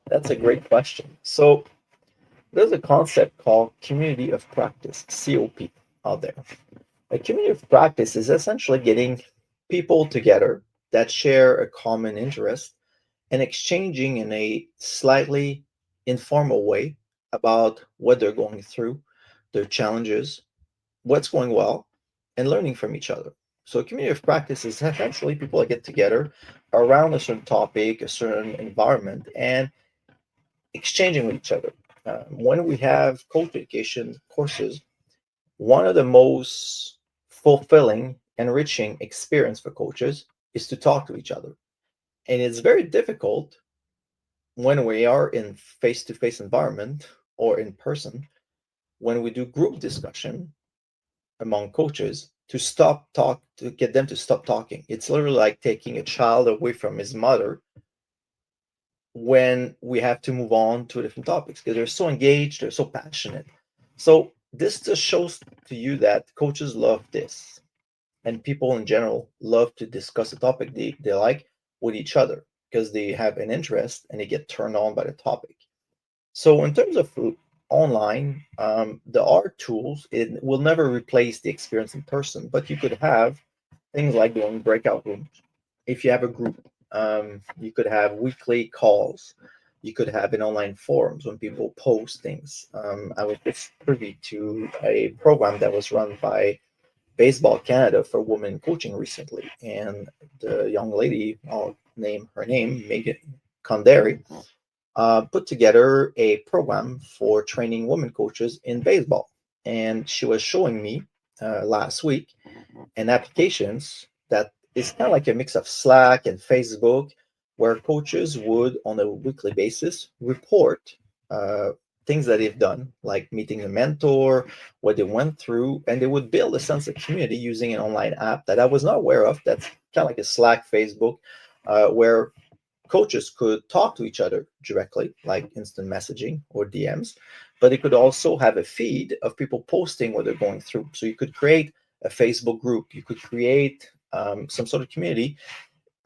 That's a great question. So there's a concept called community of practice, COP, out there. A community of practice is essentially getting people together that share a common interest and exchanging in a slightly informal way about what they're going through, their challenges, what's going well, and learning from each other. So, a community of practice is essentially people that get together around a certain topic, a certain environment, and exchanging with each other. When we have coach education courses, one of the most fulfilling, enriching experience for coaches is to talk to each other. And it's very difficult when we are in face-to-face environment or in person, when we do group discussion among coaches, to get them to stop talking. It's literally like taking a child away from his mother when we have to move on to different topics because they're so engaged, they're so passionate. So this just shows to you that coaches love this, and people in general love to discuss a topic they like with each other because they have an interest and they get turned on by the topic. So in terms of online, there are tools. It will never replace the experience in person, but you could have things like doing breakout rooms. If you have a group, you could have weekly calls. You could have an online forums when people post things. I was just privy to a program that was run by Baseball Canada for women coaching recently, and the young lady, I'll name her name, Megan Condary, put together a program for training women coaches in baseball. And she was showing me last week an applications that is kind of like a mix of Slack and Facebook, where coaches would, on a weekly basis, report uh, things that they've done, like meeting a mentor, what they went through, and they would build a sense of community using an online app that I was not aware of. That's kind of like a Slack, Facebook, where coaches could talk to each other directly, like instant messaging or DMs, but they could also have a feed of people posting what they're going through. So you could create a Facebook group, you could create some sort of community.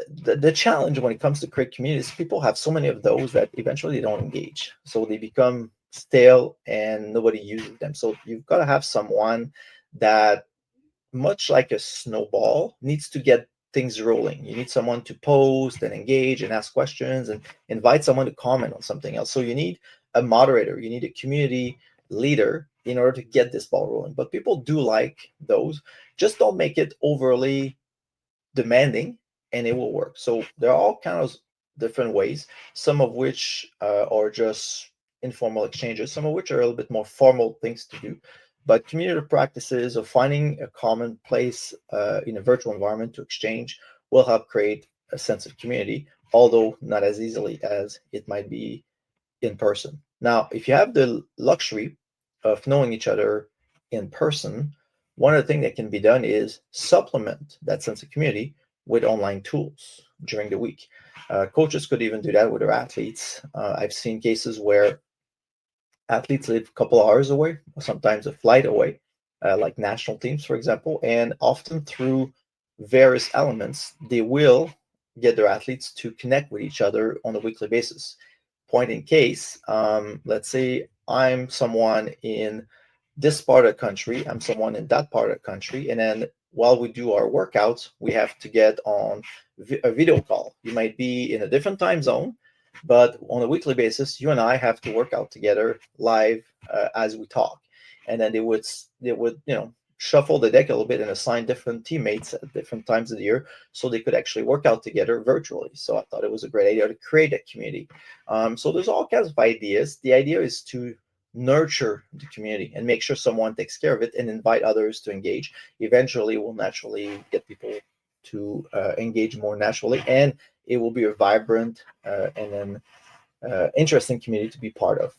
The challenge when it comes to create communities, people have so many of those that eventually they don't engage. So they become stale and nobody uses them. So you've got to have someone that, much like a snowball, needs to get things rolling. You need someone to post and engage and ask questions and invite someone to comment on something else. So you need a moderator, you need a community leader in order to get this ball rolling. But people do like those. Just don't make it overly demanding and it will work. So there are all kinds of different ways, some of which are just informal exchanges, some of which are a little bit more formal things to do. But community practices or finding a common place in a virtual environment to exchange will help create a sense of community, although not as easily as it might be in person. Now, if you have the luxury of knowing each other in person, one of the things that can be done is supplement that sense of community with online tools during the week. Coaches could even do that with their athletes. I've seen cases where athletes live a couple hours away, or sometimes a flight away, like national teams, for example, and often through various elements, they will get their athletes to connect with each other on a weekly basis. Point in case, let's say I'm someone in this part of the country, I'm someone in that part of the country, and then while we do our workouts, we have to get on a video call. You might be in a different time zone, but on a weekly basis, you and I have to work out together live as we talk. And then they would shuffle the deck a little bit and assign different teammates at different times of the year so they could actually work out together virtually. So I thought it was a great idea to create a community. So there's all kinds of ideas. The idea is to nurture the community and make sure someone takes care of it and invite others to engage. Eventually, we'll naturally get people to engage more naturally, and it will be a vibrant and then interesting community to be part of.